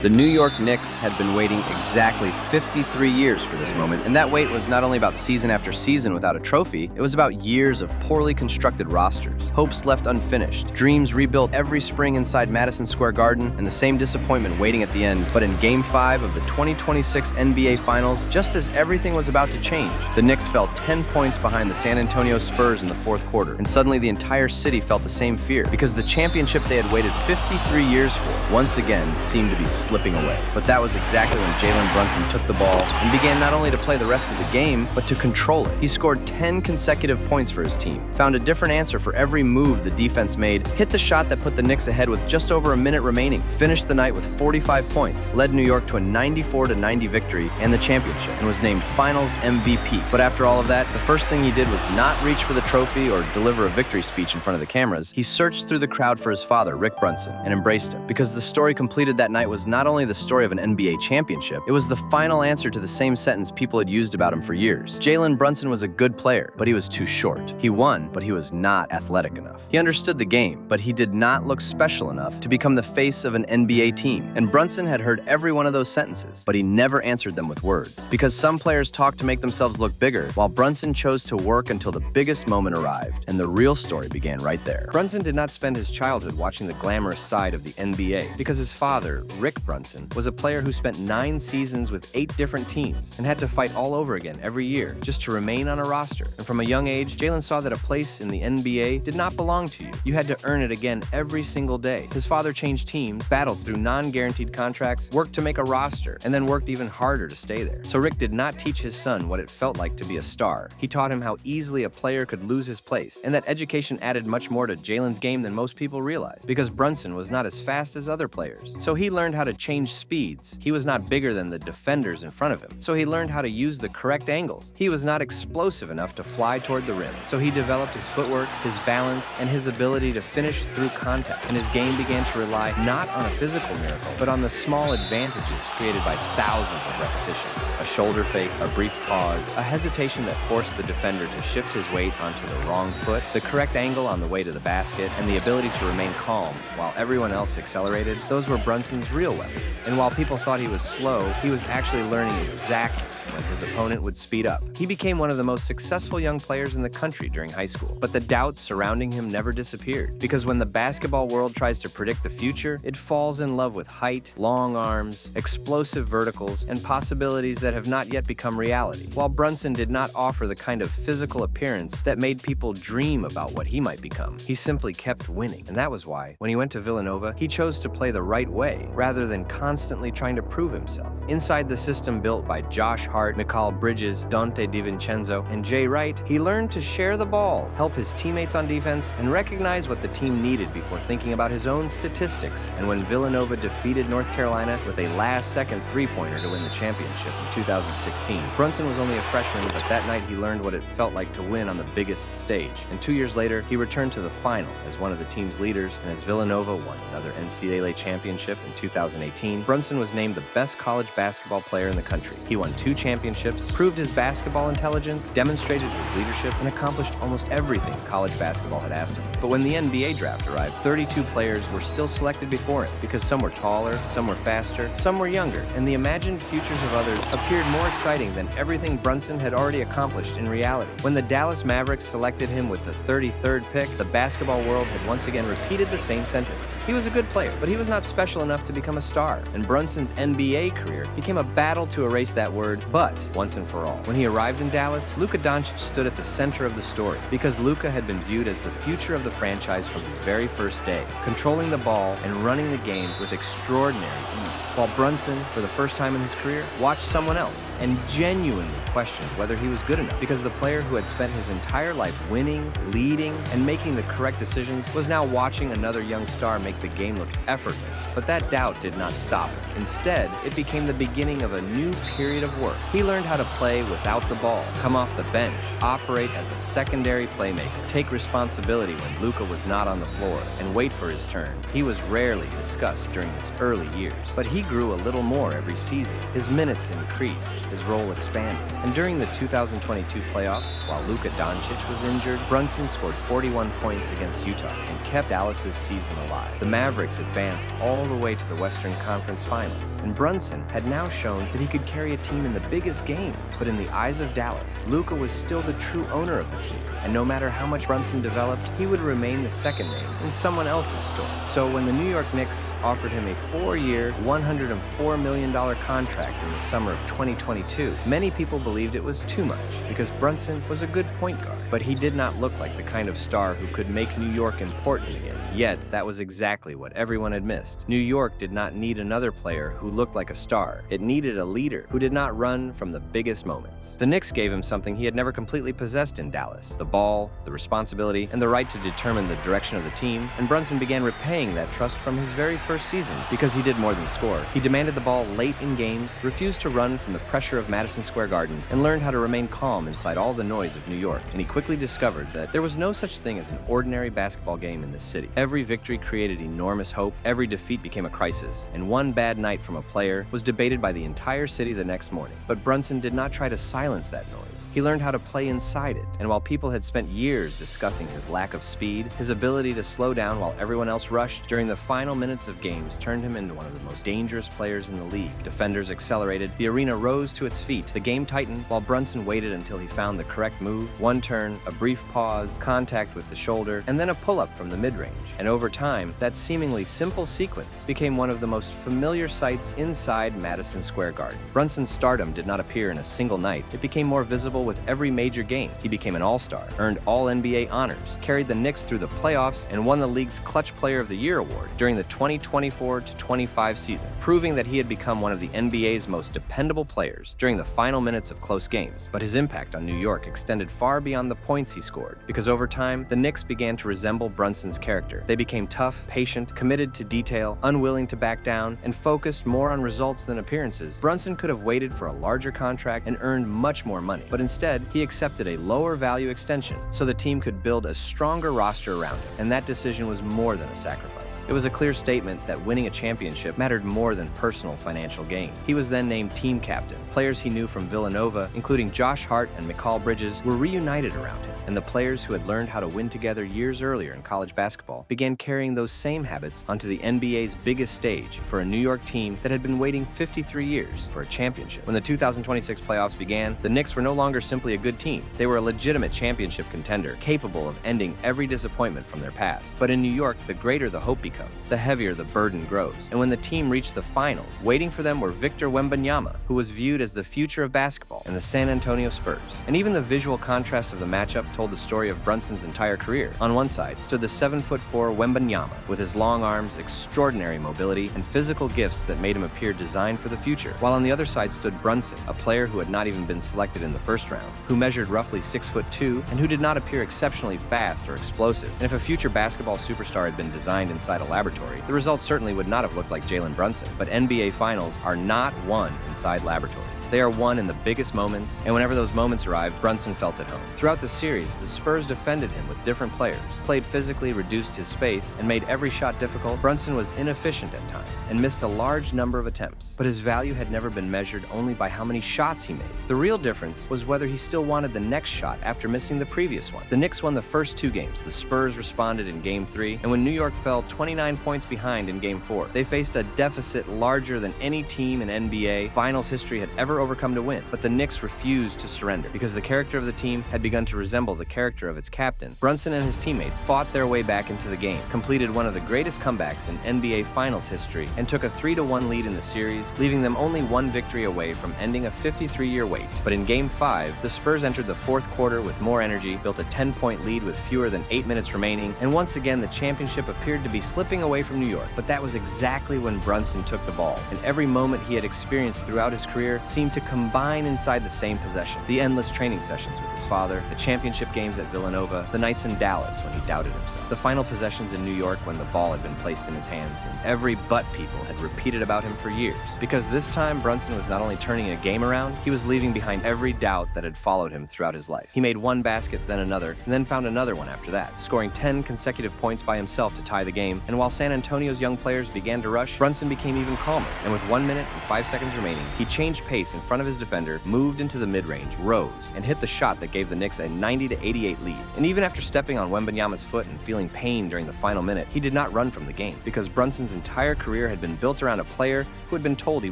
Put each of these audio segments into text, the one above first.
The New York Knicks had been waiting exactly 53 years for this moment, and that wait was not only about season after season without a trophy, it was about years of poorly constructed rosters, hopes left unfinished, dreams rebuilt every spring inside Madison Square Garden, and the same disappointment waiting at the end. But in Game 5 of the 2026 NBA Finals, just as everything was about to change, the Knicks fell 10 points behind the San Antonio Spurs in the fourth quarter, and suddenly the entire city felt the same fear, because the championship they had waited 53 years for once again seemed to be slipping away. But that was exactly when Jalen Brunson took the ball and began not only to play the rest of the game, but to control it. He scored 10 consecutive points for his team, found a different answer for every move the defense made, hit the shot that put the Knicks ahead with just over a minute remaining, finished the night with 45 points, led New York to a 94-90 victory and the championship, and was named Finals MVP. But after all of that, the first thing he did was not reach for the trophy or deliver a victory speech in front of the cameras. He searched through the crowd for his father, Rick Brunson, and embraced him, because the story completed that night was not only the story of an NBA championship, it was the final answer to the same sentence people had used about him for years. Jalen Brunson was a good player, but he was too short. He won, but he was not athletic enough. He understood the game, but he did not look special enough to become the face of an NBA team. And Brunson had heard every one of those sentences, but he never answered them with words. Because some players talk to make themselves look bigger, while Brunson chose to work until the biggest moment arrived, and the real story began right there. Brunson did not spend his childhood watching the glamorous side of the NBA, because his father, Rick Brunson, was a player who spent 9 seasons with 8 different teams and had to fight all over again every year just to remain on a roster. And from a young age, Jalen saw that a place in the NBA did not belong to you. You had to earn it again every single day. His father changed teams, battled through non-guaranteed contracts, worked to make a roster, and then worked even harder to stay there. So Rick did not teach his son what it felt like to be a star. He taught him how easily a player could lose his place, and that education added much more to Jalen's game than most people realized, because Brunson was not as fast as other players. So he learned how to change speeds. He was not bigger than the defenders in front of him, so he learned how to use the correct angles. He was not explosive enough to fly toward the rim, so he developed his footwork, his balance, and his ability to finish through contact. And his game began to rely not on a physical miracle, but on the small advantages created by thousands of repetitions. A shoulder fake, a brief pause, a hesitation that forced the defender to shift his weight onto the wrong foot, the correct angle on the way to the basket, and the ability to remain calm while everyone else accelerated. Those were Brunson's real weapons. And while people thought he was slow, he was actually learning exactly when his opponent would speed up. He became one of the most successful young players in the country during high school, but the doubts surrounding him never disappeared, because when the basketball world tries to predict the future, it falls in love with height, long arms, explosive verticals, and possibilities that have not yet become reality. While Brunson did not offer the kind of physical appearance that made people dream about what he might become, he simply kept winning. And that was why, when he went to Villanova, he chose to play the right way, rather than constantly trying to prove himself. Inside the system built by Josh Hart, Mikal Bridges, Dante DiVincenzo, and Jay Wright, he learned to share the ball, help his teammates on defense, and recognize what the team needed before thinking about his own statistics. And when Villanova defeated North Carolina with a last-second three-pointer to win the championship in 2016, Brunson was only a freshman, but that night he learned what it felt like to win on the biggest stage. And 2 years later, he returned to the final as one of the team's leaders, and as Villanova won another NCAA championship in 2018, Brunson was named the best college basketball player in the country. He won 2 championships, proved his basketball intelligence, demonstrated his leadership, and accomplished almost everything college basketball had asked him. But when the NBA draft arrived, 32 players were still selected before him, because some were taller, some were faster, some were younger, and the imagined futures of others appeared more exciting than everything Brunson had already accomplished in reality. When the Dallas Mavericks selected him with the 33rd pick, the basketball world had once again repeated the same sentence. He was a good player, but he was not special enough to become a star. And Brunson's NBA career became a battle to erase that word, but once and for all. When he arrived in Dallas, Luka Doncic stood at the center of the story, because Luka had been viewed as the future of the franchise from his very first day, controlling the ball and running the game with extraordinary ease. While Brunson, for the first time in his career, watched someone else and genuinely questioned whether he was good enough, because the player who had spent his entire life winning, leading, and making the correct decisions was now watching another young star make the game look effortless. But that doubt did not stop him. Instead, it became the beginning of a new period of work. He learned how to play without the ball, come off the bench, operate as a secondary playmaker, take responsibility when Luka was not on the floor, and wait for his turn. He was rarely discussed during his early years, but he grew a little more every season. His minutes increased, his role expanded. And during the 2022 playoffs, while Luka Doncic was injured, Brunson scored 41 points against Utah and kept Dallas's season alive. The Mavericks advanced all the way to the Western Conference Finals, and Brunson had now shown that he could carry a team in the biggest games. But in the eyes of Dallas, Luka was still the true owner of the team, and no matter how much Brunson developed, he would remain the second name in someone else's story. So when the New York Knicks offered him a 4-year, $104 million contract in the summer of 2022, many people believed it was too much because Brunson was a good point guard, but he did not look like the kind of star who could make New York important again. Yet, that was exactly what everyone had missed. New York did not need another player who looked like a star. It needed a leader who did not run from the biggest moments. The Knicks gave him something he had never completely possessed in Dallas: the ball, the responsibility, and the right to determine the direction of the team, and Brunson began repaying that trust from his very first season because he did more than score. He demanded the ball late in games, refused to run from the pressure of Madison Square Garden, and learned how to remain calm inside all the noise of New York. And he quickly discovered that there was no such thing as an ordinary basketball game in this city. Every victory created enormous hope, every defeat became a crisis, and one bad night from a player was debated by the entire city the next morning. But Brunson did not try to silence that noise. He learned how to play inside it, and while people had spent years discussing his lack of speed, his ability to slow down while everyone else rushed during the final minutes of games turned him into one of the most dangerous players in the league. Defenders accelerated, the arena rose to its feet, the game tightened while Brunson waited until he found the correct move: one turn, a brief pause, contact with the shoulder, and then a pull-up from the mid-range. And over time, that seemingly simple sequence became one of the most familiar sights inside Madison Square Garden. Brunson's stardom did not appear in a single night. It became more visible with every major game. He became an all-star, earned All-NBA honors, carried the Knicks through the playoffs, and won the league's Clutch Player of the Year award during the 2024-25 season, proving that he had become one of the NBA's most dependable players during the final minutes of close games. But his impact on New York extended far beyond the points he scored, because over time, the Knicks began to resemble Brunson's character. They became tough, patient, committed to detail, unwilling to back down, and focused more on results than appearances. Brunson could have waited for a larger contract and earned much more money, but instead, he accepted a lower value extension so the team could build a stronger roster around him, and that decision was more than a sacrifice. It was a clear statement that winning a championship mattered more than personal financial gain. He was then named team captain. Players he knew from Villanova, including Josh Hart and Mikal Bridges, were reunited around him, and the players who had learned how to win together years earlier in college basketball began carrying those same habits onto the NBA's biggest stage for a New York team that had been waiting 53 years for a championship. When the 2026 playoffs began, the Knicks were no longer simply a good team. They were a legitimate championship contender, capable of ending every disappointment from their past. But in New York, the greater the hope becomes, the heavier the burden grows. And when the team reached the finals, waiting for them were Victor Wembanyama, who was viewed as the future of basketball, and the San Antonio Spurs. And even the visual contrast of the matchup told the story of Brunson's entire career. On one side stood the 7'4" Wembanyama, with his long arms, extraordinary mobility, and physical gifts that made him appear designed for the future. While on the other side stood Brunson, a player who had not even been selected in the first round, who measured roughly 6'2", and who did not appear exceptionally fast or explosive. And if a future basketball superstar had been designed inside a laboratory, the results certainly would not have looked like Jalen Brunson. But NBA Finals are not won inside laboratories. They are won in the biggest moments, and whenever those moments arrived, Brunson felt at home. Throughout the series, the Spurs defended him with different players, played physically, reduced his space, and made every shot difficult. Brunson was inefficient at times and missed a large number of attempts, but his value had never been measured only by how many shots he made. The real difference was whether he still wanted the next shot after missing the previous one. The Knicks won the first 2 games. The Spurs responded in Game 3, and when New York fell 29 points behind in Game 4, they faced a deficit larger than any team in NBA Finals history had ever overcome to win. But the Knicks refused to surrender because the character of the team had begun to resemble the character of its captain. Brunson and his teammates fought their way back into the game, completed one of the greatest comebacks in NBA Finals history, and took a 3-1 lead in the series, leaving them only one victory away from ending a 53-year wait. But in Game 5, the Spurs entered the fourth quarter with more energy, built a 10-point lead with fewer than 8 minutes remaining, and once again the championship appeared to be slipping away from New York. But that was exactly when Brunson took the ball, and every moment he had experienced throughout his career seemed to combine inside the same possession. The endless training sessions with his father, the championship games at Villanova, the nights in Dallas when he doubted himself. The final possession possessions in New York when the ball had been placed in his hands, and every but people had repeated about him for years. Because this time, Brunson was not only turning a game around, he was leaving behind every doubt that had followed him throughout his life. He made one basket, then another, and then found another one after that, scoring 10 consecutive points by himself to tie the game. And while San Antonio's young players began to rush, Brunson became even calmer, and with 1 minute and 5 seconds remaining, he changed pace in front of his defender, moved into the mid-range, rose, and hit the shot that gave the Knicks a 90-88 lead. And even after stepping on Wembanyama's foot and feeling pain during the final minute, he did not run from the game, because Brunson's entire career had been built around a player who had been told he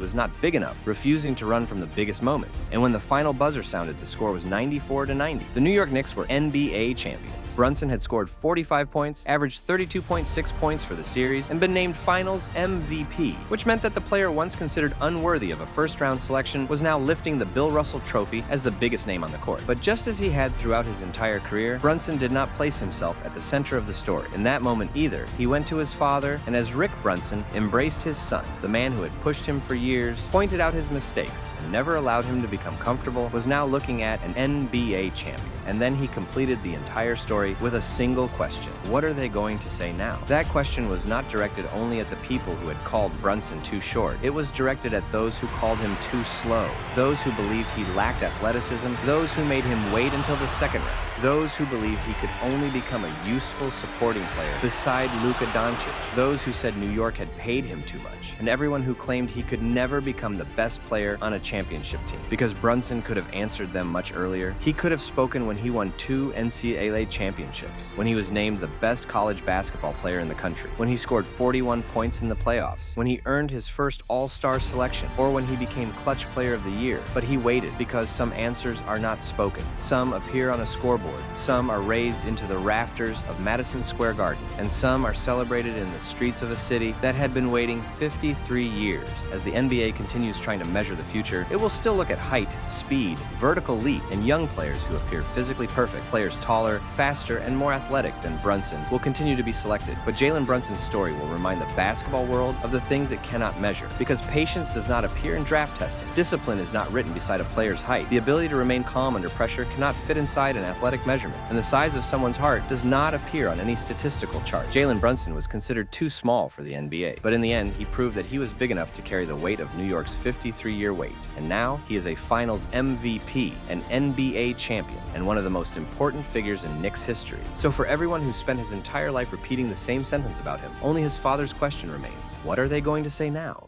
was not big enough, refusing to run from the biggest moments. And when the final buzzer sounded, the score was 94-90. The New York Knicks were NBA champions. Brunson had scored 45 points, averaged 32.6 points for the series, and been named Finals MVP, which meant that the player once considered unworthy of a first-round selection was now lifting the Bill Russell Trophy as the biggest name on the court. But just as he had throughout his entire career, Brunson did not place himself at the center of the story. In that moment either, he went to his father, and as Rick Brunson embraced his son, the man who had pushed him for years, pointed out his mistakes, and never allowed him to become comfortable, was now looking at an NBA champion. And then he completed the entire story with a single question. What are they going to say now? That question was not directed only at the people who had called Brunson too short. It was directed at those who called him too slow, those who believed he lacked athleticism, those who made him wait until the second round, those who believed he could only become a useful supporting player beside Luka Doncic, those who said New York had paid him too much, and everyone who claimed he could never become the best player on a championship team. Because Brunson could have answered them much earlier. He could have spoken when he won 2 NCAA championships, when he was named the best college basketball player in the country, when he scored 41 points in the playoffs, when he earned his first All-Star selection, or when he became Clutch Player of the Year. But he waited, because some answers are not spoken. Some appear on a scoreboard, some are raised into the rafters of Madison Square Garden, and some are celebrated in the streets of a city that had been waiting 53 years. As the NBA continues trying to measure the future, it will still look at height, speed, vertical leap, and young players who appear physically perfect. Players taller, faster, and more athletic than Brunson will continue to be selected. But Jalen Brunson's story will remind the basketball world of the things it cannot measure, because patience does not appear in draft testing. Discipline is not written beside a player's height. The ability to remain calm under pressure cannot fit inside an athletic measurement, and the size of someone's heart does not appear on any statistical chart. Jalen Brunson was considered too small for the NBA, but in the end, he proved that he was big enough to carry the weight of New York's 53-year wait. And now, he is a Finals MVP, an NBA champion, and one of the most important figures in Knicks history. So for everyone who spent his entire life repeating the same sentence about him, only his father's question remains: what are they going to say now?